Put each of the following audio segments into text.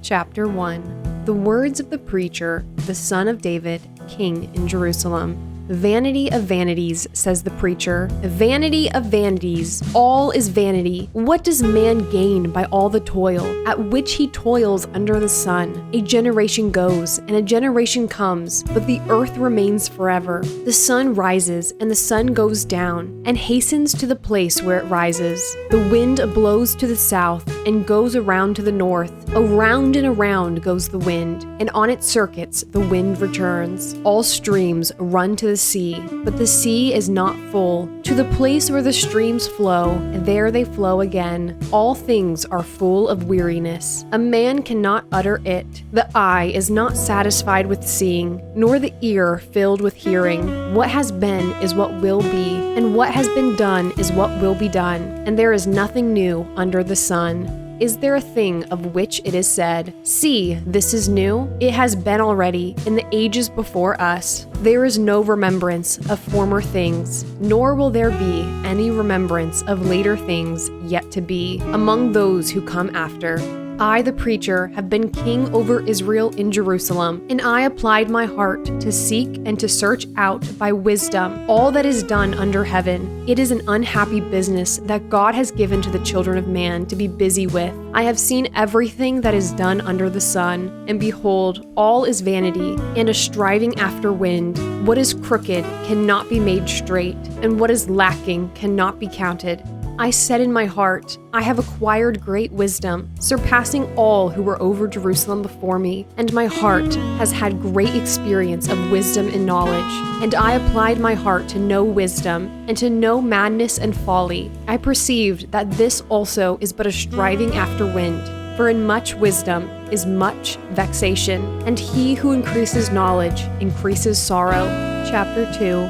Chapter 1. The words of the preacher, the son of David, king in Jerusalem. Vanity of vanities, says the preacher. Vanity of vanities, all is vanity. What does man gain by all the toil, at which he toils under the sun? A generation goes, and a generation comes, but the earth remains forever. The sun rises, and the sun goes down, and hastens to the place where it rises. The wind blows to the south, and goes around to the north. Around and around goes the wind, and on its circuits the wind returns. All streams run to the sea, but the sea is not full. To the place where the streams flow, there they flow again. All things are full of weariness. A man cannot utter it. The eye is not satisfied with seeing, nor the ear filled with hearing. What has been is what will be, and what has been done is what will be done, and there is nothing new under the sun. Is there a thing of which it is said, "See, this is new"? It has been already in the ages before us. There is no remembrance of former things, nor will there be any remembrance of later things yet to be among those who come after. I, the preacher, have been king over Israel in Jerusalem, and I applied my heart to seek and to search out by wisdom all that is done under heaven. It is an unhappy business that God has given to the children of man to be busy with. I have seen everything that is done under the sun, and behold, all is vanity and a striving after wind. What is crooked cannot be made straight, and what is lacking cannot be counted. I said in my heart, I have acquired great wisdom, surpassing all who were over Jerusalem before me, and my heart has had great experience of wisdom and knowledge. And I applied my heart to know wisdom, and to know madness and folly. I perceived that this also is but a striving after wind. For in much wisdom is much vexation, and he who increases knowledge increases sorrow. Chapter 2.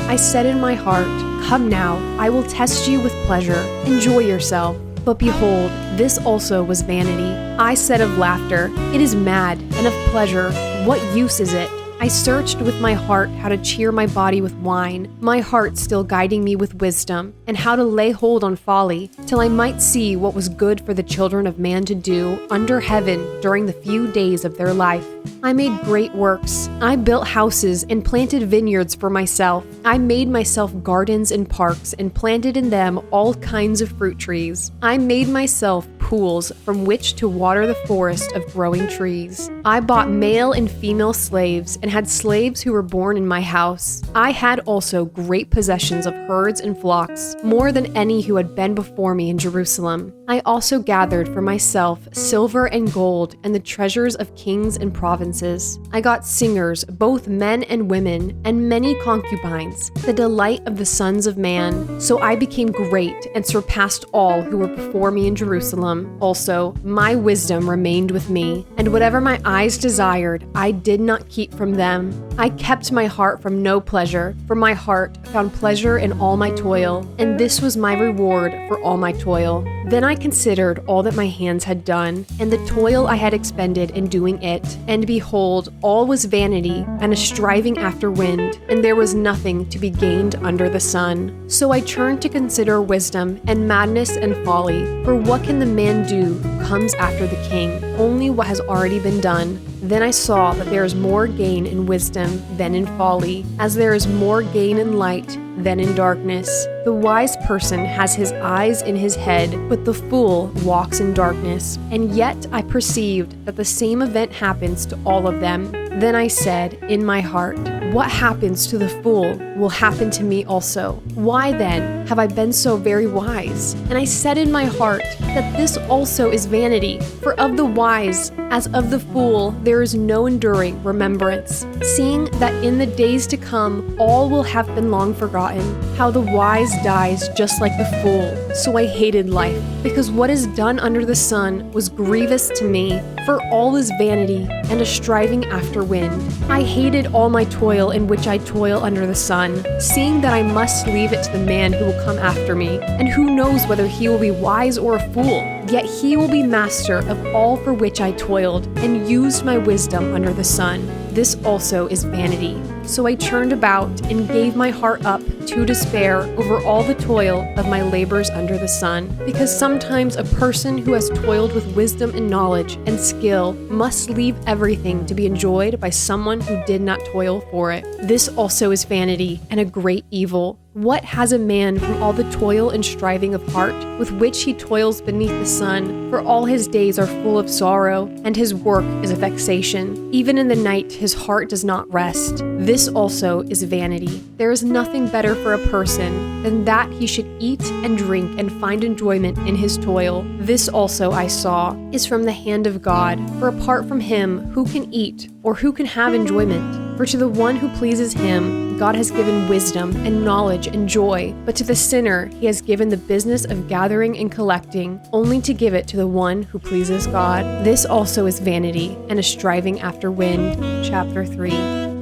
I said in my heart, Come now, I will test you with pleasure. Enjoy yourself. But behold, this also was vanity. I said of laughter, It is mad, and of pleasure, what use is it? I searched with my heart how to cheer my body with wine, my heart still guiding me with wisdom, and how to lay hold on folly, till I might see what was good for the children of man to do under heaven during the few days of their life. I made great works. I built houses and planted vineyards for myself. I made myself gardens and parks and planted in them all kinds of fruit trees. I made myself pools from which to water the forest of growing trees. I bought male and female slaves and had slaves who were born in my house. I had also great possessions of herds and flocks, more than any who had been before me in Jerusalem. I also gathered for myself silver and gold and the treasures of kings and provinces. I got singers, both men and women, and many concubines, the delight of the sons of man. So I became great and surpassed all who were before me in Jerusalem. Also, my wisdom remained with me, and whatever my eyes desired, I did not keep from them. I kept my heart from no pleasure, for my heart found pleasure in all my toil, and this was my reward for all my toil. Then I considered all that my hands had done, and the toil I had expended in doing it, and behold, all was vanity and a striving after wind, and there was nothing to be gained under the sun. So I turned to consider wisdom and madness and folly, for what can the man do who comes after the king? Only what has already been done. Then I saw that there is more gain in wisdom than in folly, as there is more gain in light than in darkness. The wise person has his eyes in his head, but the fool walks in darkness. And yet I perceived that the same event happens to all of them. Then I said in my heart, What happens to the fool will happen to me also. Why then have I been so very wise? And I said in my heart that this also is vanity. For of the wise, as of the fool, there is no enduring remembrance, seeing that in the days to come all will have been long forgotten. How the wise dies just like the fool. So I hated life, because what is done under the sun was grievous to me. For all is vanity and a striving after wind. I hated all my toil in which I toil under the sun, seeing that I must leave it to the man who will come after me, and who knows whether he will be wise or a fool. Yet he will be master of all for which I toiled, and used my wisdom under the sun. This also is vanity. So I turned about and gave my heart up to despair over all the toil of my labors under the sun. Because sometimes a person who has toiled with wisdom and knowledge and skill must leave everything to be enjoyed by someone who did not toil for it. This also is vanity and a great evil. What has a man from all the toil and striving of heart with which he toils beneath the sun? For all his days are full of sorrow, and his work is a vexation. Even in the night his heart does not rest. This also is vanity. There is nothing better for a person than that he should eat and drink and find enjoyment in his toil. This also I saw is from the hand of God. For apart from him, who can eat or who can have enjoyment? For to the one who pleases him, God has given wisdom and knowledge and joy, but to the sinner he has given the business of gathering and collecting, only to give it to the one who pleases God. This also is vanity and a striving after wind. Chapter 3.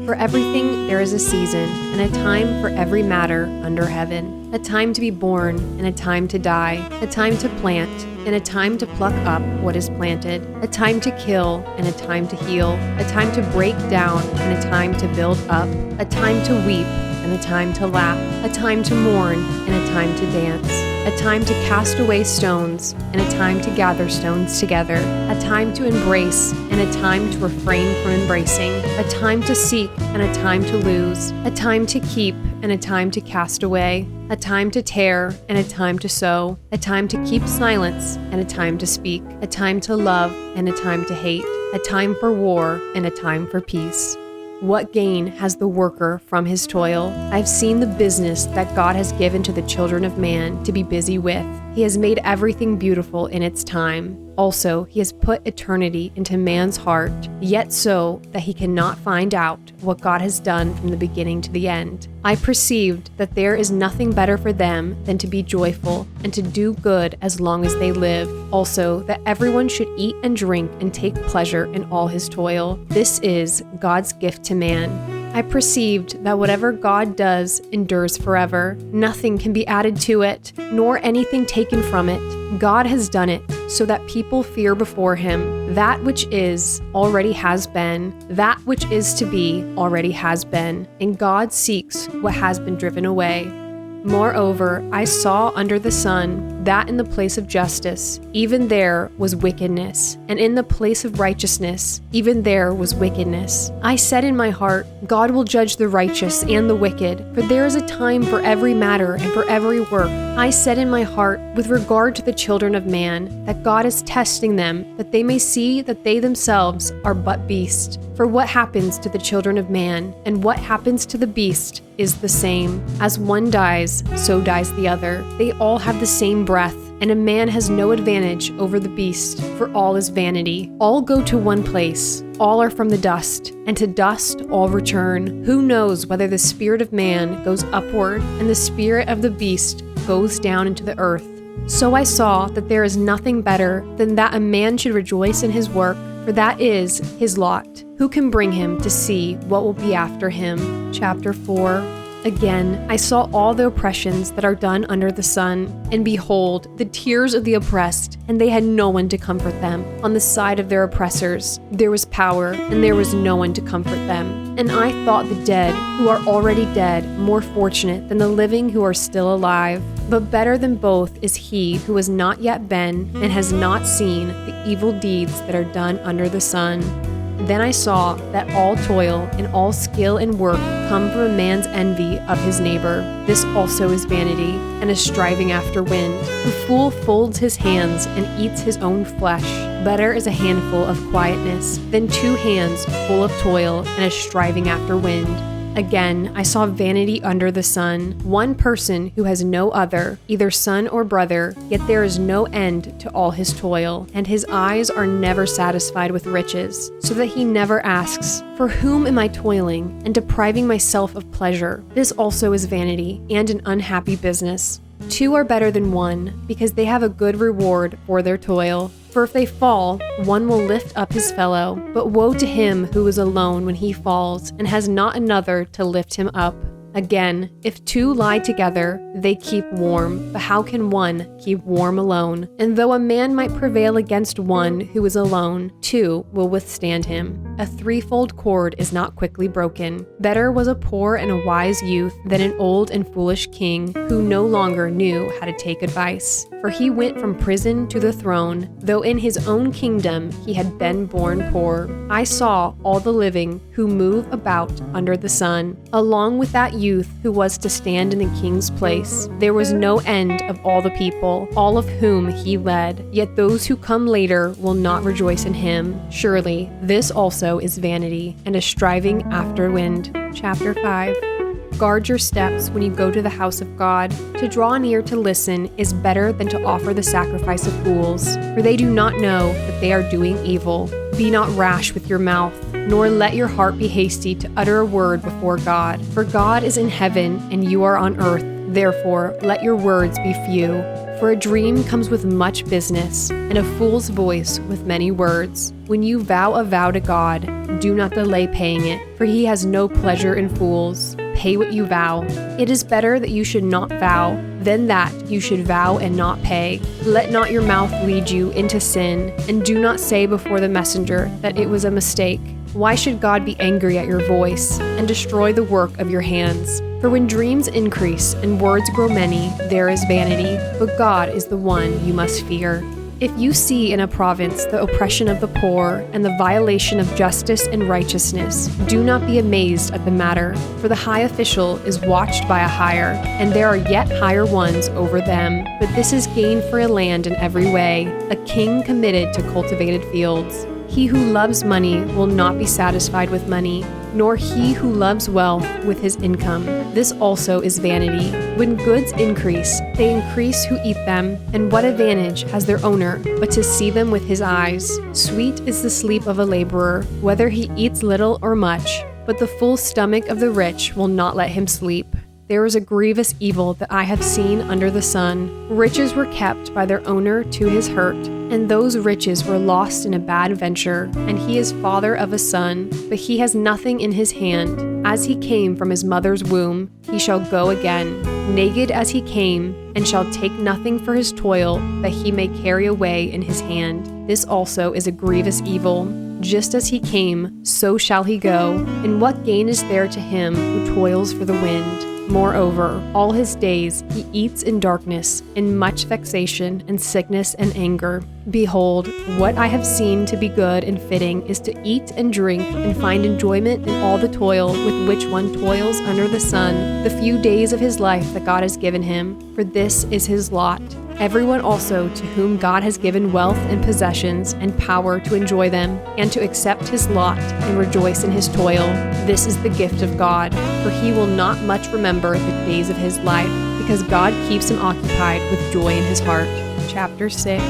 For everything there is a season, and a time for every matter under heaven, a time to be born and a time to die, a time to plant and a time to pluck up what is planted, a time to kill and a time to heal, a time to break down and a time to build up, a time to weep and a time to laugh, a time to mourn and a time to dance, a time to cast away stones and a time to gather stones together, a time to embrace and a time to refrain from embracing, a time to seek and a time to lose, a time to keep and a time to cast away, a time to tear and a time to sow, a time to keep silence and a time to speak, a time to love and a time to hate, a time for war and a time for peace. What gain has the worker from his toil? I have seen the business that God has given to the children of man to be busy with. He has made everything beautiful in its time. Also, he has put eternity into man's heart, yet so that he cannot find out what God has done from the beginning to the end. I perceived that there is nothing better for them than to be joyful and to do good as long as they live. Also, that everyone should eat and drink and take pleasure in all his toil. This is God's gift to man. I perceived that whatever God does endures forever. Nothing can be added to it, nor anything taken from it. God has done it so that people fear before him. That which is already has been. That which is to be already has been. And God seeks what has been driven away. Moreover, I saw under the sun that in the place of justice, even there was wickedness, and in the place of righteousness, even there was wickedness. I said in my heart, God will judge the righteous and the wicked, for there is a time for every matter and for every work. I said in my heart, with regard to the children of man, that God is testing them, that they may see that they themselves are but beasts. For what happens to the children of man, and what happens to the beast, is the same. As one dies, so dies the other. They all have the same breath, and a man has no advantage over the beast, for all is vanity. All go to one place. All are from the dust, and to dust all return. Who knows whether the spirit of man goes upward, and the spirit of the beast goes down into the earth? So I saw that there is nothing better than that a man should rejoice in his work, for that is his lot. Who can bring him to see what will be after him? Chapter 4. Again, I saw all the oppressions that are done under the sun, and behold, the tears of the oppressed, and they had no one to comfort them. On the side of their oppressors, there was power, and there was no one to comfort them. And I thought the dead, who are already dead, more fortunate than the living who are still alive. But better than both is he who has not yet been, and has not seen, the evil deeds that are done under the sun. Then I saw that all toil and all skill and work come from a man's envy of his neighbor. This also is vanity and a striving after wind. The fool folds his hands and eats his own flesh. Better is a handful of quietness than 2 hands full of toil and a striving after wind. Again, I saw vanity under the sun, one person who has no other, either son or brother, yet there is no end to all his toil, and his eyes are never satisfied with riches, so that he never asks, for whom am I toiling, and depriving myself of pleasure? This also is vanity, and an unhappy business. 2 are better than 1, because they have a good reward for their toil. For if they fall, one will lift up his fellow. But woe to him who is alone when he falls, and has not another to lift him up. Again, if two lie together, they keep warm, but how can one keep warm alone? And though a man might prevail against one who is alone, two will withstand him. A threefold cord is not quickly broken. Better was a poor and a wise youth than an old and foolish king who no longer knew how to take advice. For he went from prison to the throne, though in his own kingdom he had been born poor. I saw all the living who move about under the sun, along with that youth who was to stand in the king's place. There was no end of all the people, all of whom he led. Yet those who come later will not rejoice in him. Surely this also is vanity and a striving after wind. Chapter 5. Guard your steps when you go to the house of God. To draw near to listen is better than to offer the sacrifice of fools, for they do not know that they are doing evil. Be not rash with your mouth, nor let your heart be hasty to utter a word before God. For God is in heaven, and you are on earth. Therefore, let your words be few. For a dream comes with much business, and a fool's voice with many words. When you vow a vow to God, do not delay paying it, for he has no pleasure in fools. Pay what you vow. It is better that you should not vow than that you should vow and not pay. Let not your mouth lead you into sin, and do not say before the messenger that it was a mistake. Why should God be angry at your voice and destroy the work of your hands? For when dreams increase and words grow many, there is vanity, but God is the one you must fear. If you see in a province the oppression of the poor and the violation of justice and righteousness, do not be amazed at the matter, for the high official is watched by a higher, and there are yet higher ones over them. But this is gain for a land in every way, a king committed to cultivated fields. He who loves money will not be satisfied with money, nor he who loves wealth with his income. This also is vanity. When goods increase, they increase who eat them, and what advantage has their owner but to see them with his eyes? Sweet is the sleep of a laborer, whether he eats little or much, but the full stomach of the rich will not let him sleep. There is a grievous evil that I have seen under the sun. Riches were kept by their owner to his hurt, and those riches were lost in a bad venture, and he is father of a son, but he has nothing in his hand. As he came from his mother's womb, he shall go again, naked as he came, and shall take nothing for his toil that he may carry away in his hand. This also is a grievous evil. Just as he came, so shall he go, and what gain is there to him who toils for the wind? Moreover, all his days he eats in darkness, in much vexation and sickness and anger. Behold, what I have seen to be good and fitting is to eat and drink and find enjoyment in all the toil with which one toils under the sun, the few days of his life that God has given him, for this is his lot. Everyone also to whom God has given wealth and possessions and power to enjoy them, and to accept his lot and rejoice in his toil, this is the gift of God, for he will not much remember the days of his life, because God keeps him occupied with joy in his heart. Chapter 6.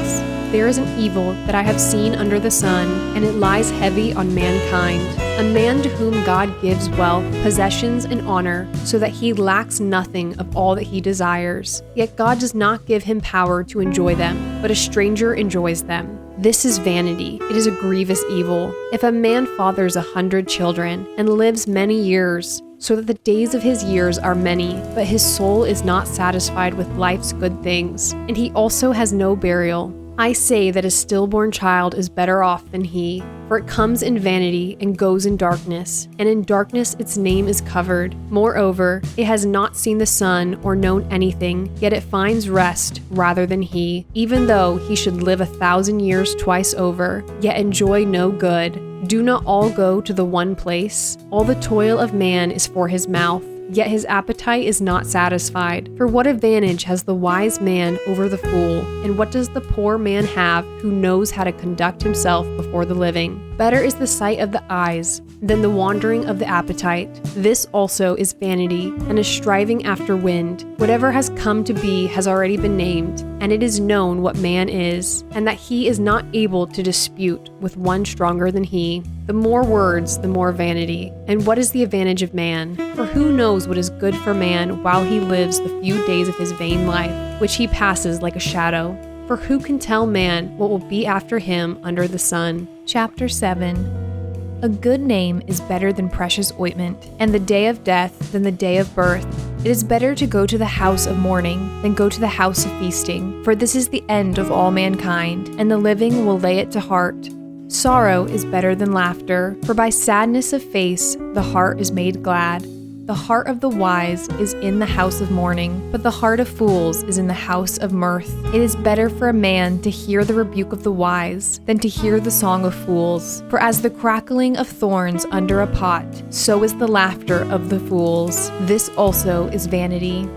There is an evil that I have seen under the sun, and it lies heavy on mankind. A man to whom God gives wealth, possessions, and honor, so that he lacks nothing of all that he desires. Yet God does not give him power to enjoy them, but a stranger enjoys them. This is vanity. It is a grievous evil. If a man fathers 100 children and lives many years, so that the days of his years are many, but his soul is not satisfied with life's good things, and he also has no burial, I say that a stillborn child is better off than he, for it comes in vanity and goes in darkness, and in darkness its name is covered. Moreover, it has not seen the sun or known anything, yet it finds rest rather than he, even though he should live 1,000 years twice over, yet enjoy no good. Do not all go to the one place? All the toil of man is for his mouth, yet his appetite is not satisfied. For what advantage has the wise man over the fool? And what does the poor man have who knows how to conduct himself before the living? Better is the sight of the eyes than the wandering of the appetite. This also is vanity and a striving after wind. Whatever has come to be has already been named, and it is known what man is, and that he is not able to dispute with one stronger than he. The more words, the more vanity. And what is the advantage of man? For who knows what is good for man while he lives the few days of his vain life, which he passes like a shadow? For who can tell man what will be after him under the sun? Chapter 7. A good name is better than precious ointment, and the day of death than the day of birth. It is better to go to the house of mourning than go to the house of feasting, for this is the end of all mankind, and the living will lay it to heart. Sorrow is better than laughter, for by sadness of face the heart is made glad. The heart of the wise is in the house of mourning, but the heart of fools is in the house of mirth. It is better for a man to hear the rebuke of the wise than to hear the song of fools. For as the crackling of thorns under a pot, so is the laughter of the fools. This also is vanity.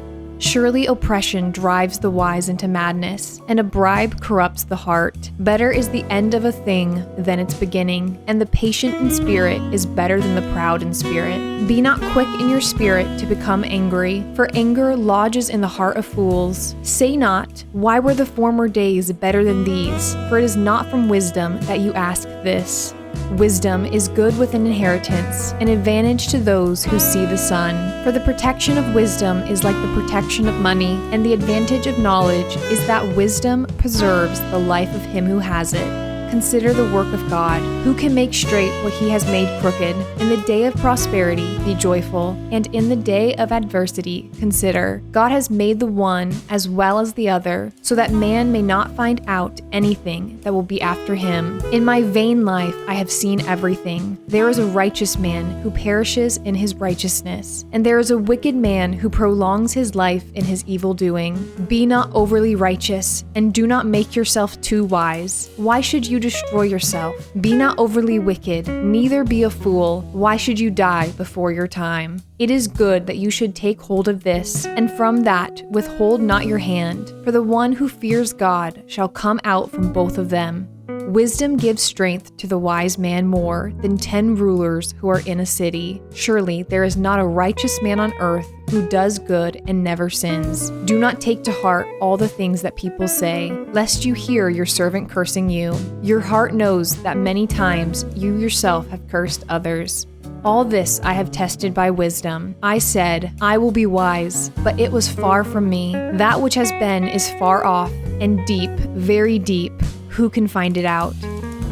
Surely oppression drives the wise into madness, and a bribe corrupts the heart. Better is the end of a thing than its beginning, and the patient in spirit is better than the proud in spirit. Be not quick in your spirit to become angry, for anger lodges in the heart of fools. Say not, why were the former days better than these? For it is not from wisdom that you ask this. Wisdom is good with an inheritance, an advantage to those who see the sun. For the protection of wisdom is like the protection of money, and the advantage of knowledge is that wisdom preserves the life of him who has it. Consider the work of God, who can make straight what he has made crooked. In the day of prosperity, be joyful, and in the day of adversity, consider. God has made the one as well as the other, so that man may not find out anything that will be after him. In my vain life, I have seen everything. There is a righteous man who perishes in his righteousness, and there is a wicked man who prolongs his life in his evil doing. Be not overly righteous, and do not make yourself too wise. Why should you destroy yourself? Be not overly wicked, neither be a fool. Why should you die before your time? It is good that you should take hold of this, and from that withhold not your hand. For the one who fears God shall come out from both of them. Wisdom gives strength to the wise man more than 10 rulers who are in a city. Surely there is not a righteous man on earth who does good and never sins. Do not take to heart all the things that people say, lest you hear your servant cursing you. Your heart knows that many times you yourself have cursed others. All this I have tested by wisdom. I said, I will be wise, but it was far from me. That which has been is far off, and deep, very deep. Who can find it out?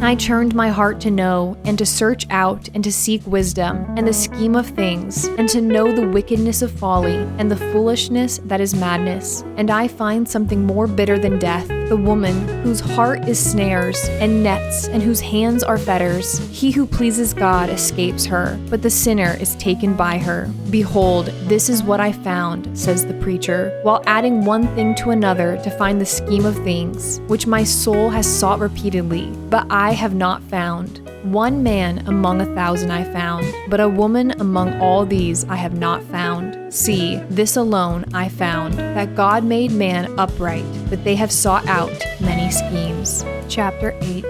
I turned my heart to know, and to search out, and to seek wisdom, and the scheme of things, and to know the wickedness of folly, and the foolishness that is madness. And I find something more bitter than death, the woman whose heart is snares and nets, and whose hands are fetters. He who pleases God escapes her, but the sinner is taken by her. Behold, this is what I found, says the preacher, while adding one thing to another to find the scheme of things, which my soul has sought repeatedly, but I have not found. One man among 1,000 I found, but a woman among all these I have not found. See, this alone I found, that God made man upright, but they have sought out many schemes. Chapter 8.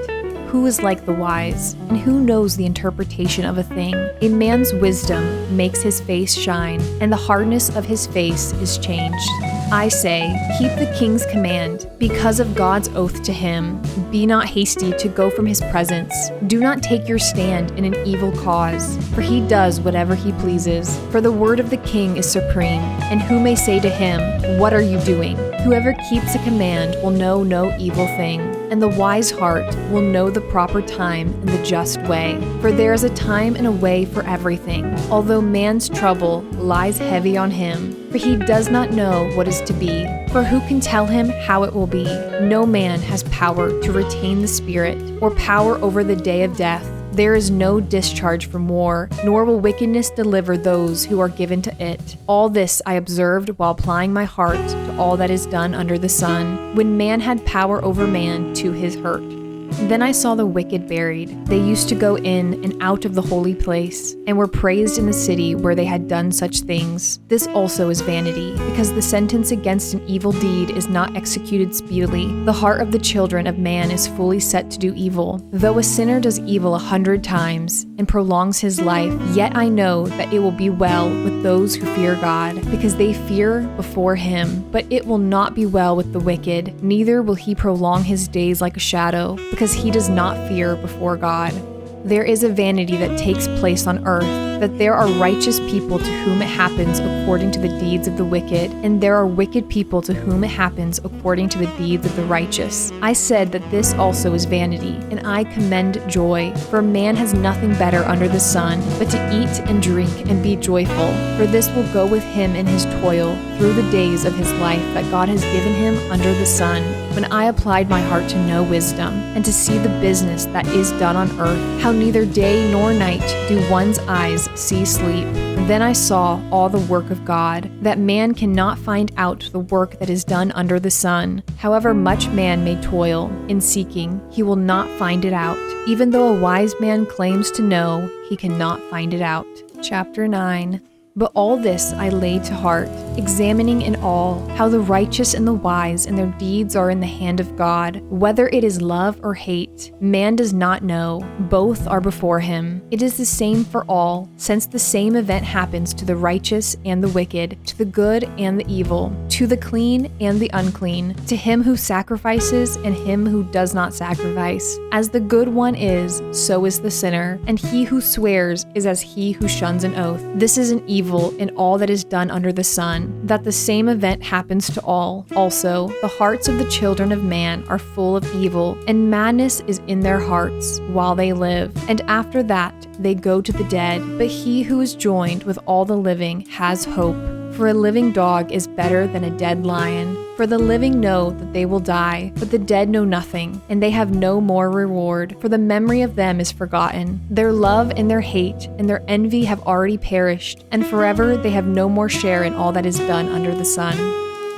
Who is like the wise, and who knows the interpretation of a thing? A man's wisdom makes his face shine, and the hardness of his face is changed. I say, keep the king's command, because of God's oath to him. Be not hasty to go from his presence. Do not take your stand in an evil cause, for he does whatever he pleases. For the word of the king is supreme, and who may say to him, what are you doing? Whoever keeps a command will know no evil thing, and the wise heart will know the proper time and the just way. For there is a time and a way for everything, although man's trouble lies heavy on him. For he does not know what is to be. For who can tell him how it will be? No man has power to retain the spirit, or power over the day of death. There is no discharge from war, nor will wickedness deliver those who are given to it. All this I observed while applying my heart to all that is done under the sun, when man had power over man to his hurt. Then I saw the wicked buried. They used to go in and out of the holy place, and were praised in the city where they had done such things. This also is vanity, because the sentence against an evil deed is not executed speedily. The heart of the children of man is fully set to do evil. Though a sinner does evil 100 times, and prolongs his life, yet I know that it will be well with those who fear God, because they fear before him. But it will not be well with the wicked, neither will he prolong his days like a shadow, because he does not fear before God. There is a vanity that takes place on earth, that there are righteous people to whom it happens according to the deeds of the wicked, and there are wicked people to whom it happens according to the deeds of the righteous. I said that this also is vanity, and I commend joy, for man has nothing better under the sun, but to eat and drink and be joyful, for this will go with him in his toil through the days of his life that God has given him under the sun. When I applied my heart to know wisdom, and to see the business that is done on earth, how neither day nor night do one's eyes see sleep. Then I saw all the work of God, that man cannot find out the work that is done under the sun. However much man may toil in seeking, he will not find it out. Even though a wise man claims to know, he cannot find it out. Chapter 9. But all this I laid to heart, examining in all how the righteous and the wise and their deeds are in the hand of God. Whether it is love or hate, man does not know. Both are before him. It is the same for all, since the same event happens to the righteous and the wicked, to the good and the evil, to the clean and the unclean, to him who sacrifices and him who does not sacrifice. As the good one is, so is the sinner, and he who swears is as he who shuns an oath. This is an evil in all that is done under the sun, that the same event happens to all. Also, the hearts of the children of man are full of evil, and madness is in their hearts while they live. And after that, they go to the dead. But he who is joined with all the living has hope. For a living dog is better than a dead lion. For the living know that they will die, but the dead know nothing, and they have no more reward, for the memory of them is forgotten. Their love and their hate and their envy have already perished, and forever they have no more share in all that is done under the sun.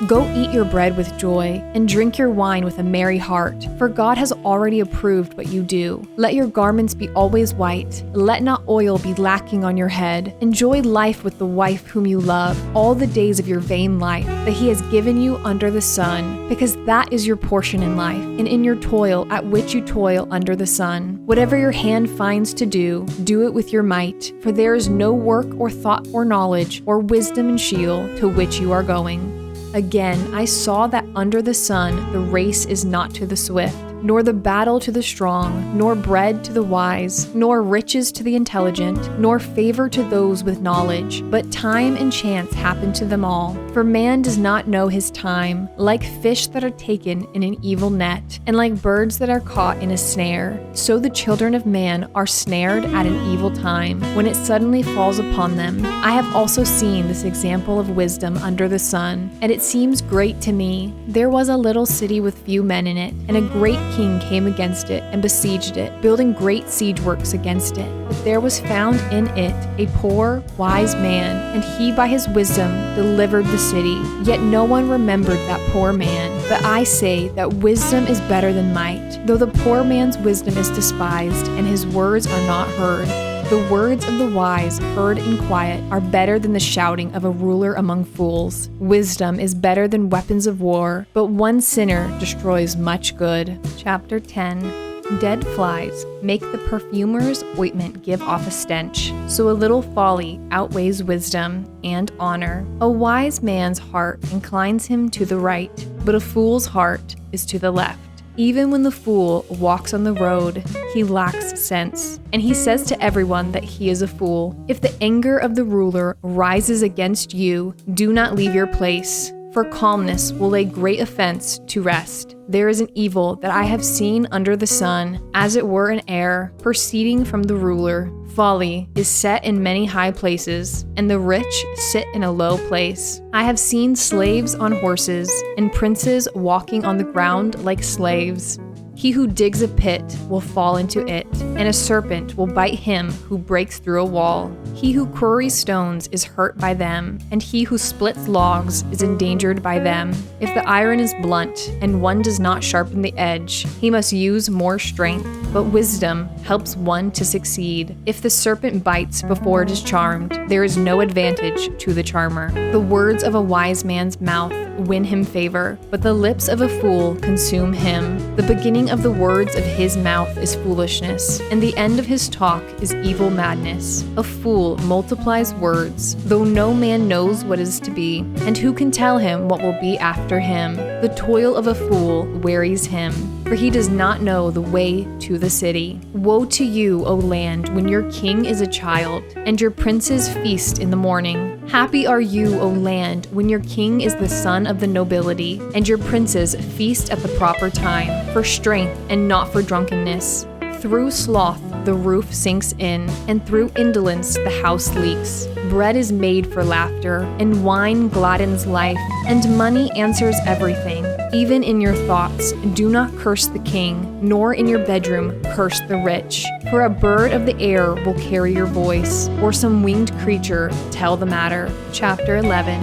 Go eat your bread with joy, and drink your wine with a merry heart, for God has already approved what you do. Let your garments be always white. Let not oil be lacking on your head. Enjoy life with the wife whom you love, all the days of your vain life that he has given you under the sun, because that is your portion in life, and in your toil at which you toil under the sun. Whatever your hand finds to do, do it with your might, for there is no work or thought or knowledge or wisdom in Sheol to which you are going. Again, I saw that under the sun the race is not to the swift, nor the battle to the strong, nor bread to the wise, nor riches to the intelligent, nor favor to those with knowledge, but time and chance happen to them all. For man does not know his time, like fish that are taken in an evil net, and like birds that are caught in a snare. So the children of man are snared at an evil time, when it suddenly falls upon them. I have also seen this example of wisdom under the sun, and it seems great to me. There was a little city with few men in it, and a great king came against it and besieged it, building great siege works against it. But there was found in it a poor, wise man, and he by his wisdom delivered the city. Yet no one remembered that poor man. But I say that wisdom is better than might, though the poor man's wisdom is despised, and his words are not heard. The words of the wise, heard in quiet, are better than the shouting of a ruler among fools. Wisdom is better than weapons of war, but one sinner destroys much good. Chapter 10. Dead flies make the perfumer's ointment give off a stench, so a little folly outweighs wisdom and honor. A wise man's heart inclines him to the right, but a fool's heart is to the left. Even when the fool walks on the road, he lacks sense, and he says to everyone that he is a fool. If the anger of the ruler rises against you, do not leave your place, for calmness will lay great offense to rest. There is an evil that I have seen under the sun, as it were an error, proceeding from the ruler. Folly is set in many high places, and the rich sit in a low place. I have seen slaves on horses, and princes walking on the ground like slaves. He who digs a pit will fall into it, and a serpent will bite him who breaks through a wall. He who quarries stones is hurt by them, and he who splits logs is endangered by them. If the iron is blunt, and one does not sharpen the edge, he must use more strength. But wisdom helps one to succeed. If the serpent bites before it is charmed, there is no advantage to the charmer. The words of a wise man's mouth win him favor, but the lips of a fool consume him. The beginning of the words of his mouth is foolishness, and the end of his talk is evil madness. A fool multiplies words, though no man knows what is to be, and who can tell him what will be after him? The toil of a fool wearies him, for he does not know the way to the city. Woe to you, O land, when your king is a child, and your princes feast in the morning. Happy are you, O land, when your king is the son of the nobility, and your princes feast at the proper time, for strength and not for drunkenness. Through sloth the roof sinks in, and through indolence the house leaks. Bread is made for laughter, and wine gladdens life, and money answers everything. Even in your thoughts, do not curse the king, nor in your bedroom curse the rich. For a bird of the air will carry your voice, or some winged creature tell the matter. Chapter 11.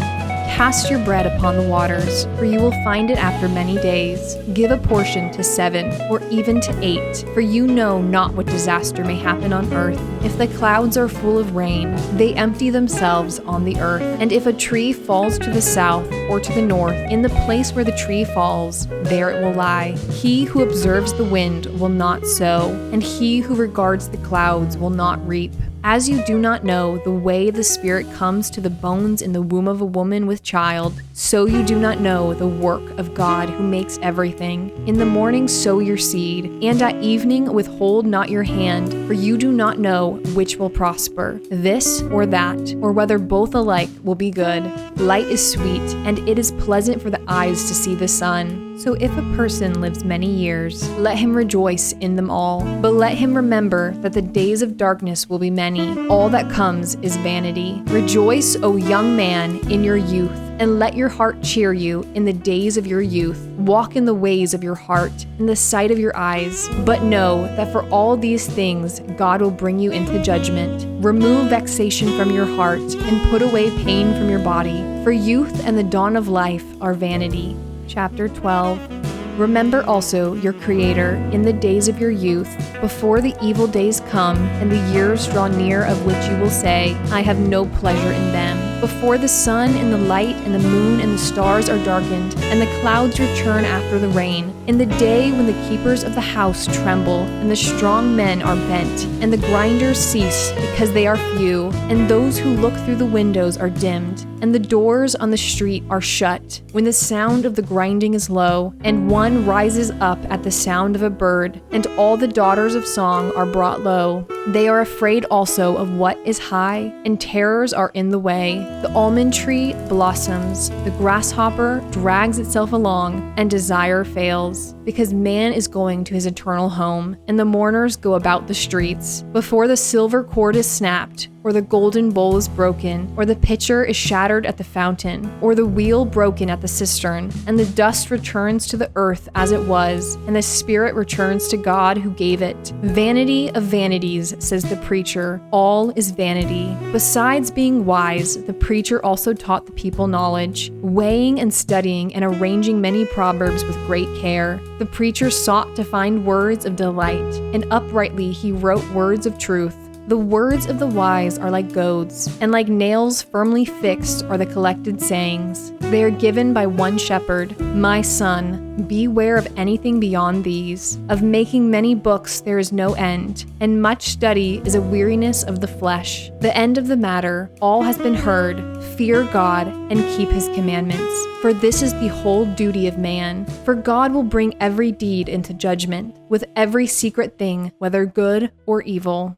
Cast your bread upon the waters, for you will find it after many days. Give a portion to 7, or even to 8, for you know not what disaster may happen on earth. If the clouds are full of rain, they empty themselves on the earth. And if a tree falls to the south or to the north, in the place where the tree falls, there it will lie. He who observes the wind will not sow, and he who regards the clouds will not reap. As you do not know the way the Spirit comes to the bones in the womb of a woman with child, so you do not know the work of God who makes everything. In the morning sow your seed, and at evening withhold not your hand, for you do not know which will prosper, this or that, or whether both alike will be good. Light is sweet, and it is pleasant for the eyes to see the sun. So if a person lives many years, let him rejoice in them all. But let him remember that the days of darkness will be many. All that comes is vanity. Rejoice, O young man, in your youth, and let your heart cheer you in the days of your youth. Walk in the ways of your heart, in the sight of your eyes. But know that for all these things God will bring you into judgment. Remove vexation from your heart, and put away pain from your body. For youth and the dawn of life are vanity. Chapter 12. Remember also your Creator in the days of your youth, before the evil days come and the years draw near of which you will say, I have no pleasure in them. Before the sun and the light and the moon and the stars are darkened, and the clouds return after the rain, in the day when the keepers of the house tremble, and the strong men are bent, and the grinders cease because they are few, and those who look through the windows are dimmed, and the doors on the street are shut, when the sound of the grinding is low, and one rises up at the sound of a bird, and all the daughters of song are brought low. They are afraid also of what is high, and terrors are in the way. The almond tree blossoms, the grasshopper drags itself along, and desire fails, because man is going to his eternal home, and the mourners go about the streets. Before the silver cord is snapped, or the golden bowl is broken, or the pitcher is shattered at the fountain, or the wheel broken at the cistern, and the dust returns to the earth as it was, and the spirit returns to God who gave it. Vanity of vanities, says the preacher, all is vanity. Besides being wise, the preacher also taught the people knowledge, weighing and studying and arranging many proverbs with great care. The preacher sought to find words of delight, and uprightly he wrote words of truth. The words of the wise are like goads, and like nails firmly fixed are the collected sayings. They are given by one shepherd. My son, beware of anything beyond these. Of making many books there is no end, and much study is a weariness of the flesh. The end of the matter, all has been heard. Fear God and keep his commandments, for this is the whole duty of man. For God will bring every deed into judgment, with every secret thing, whether good or evil.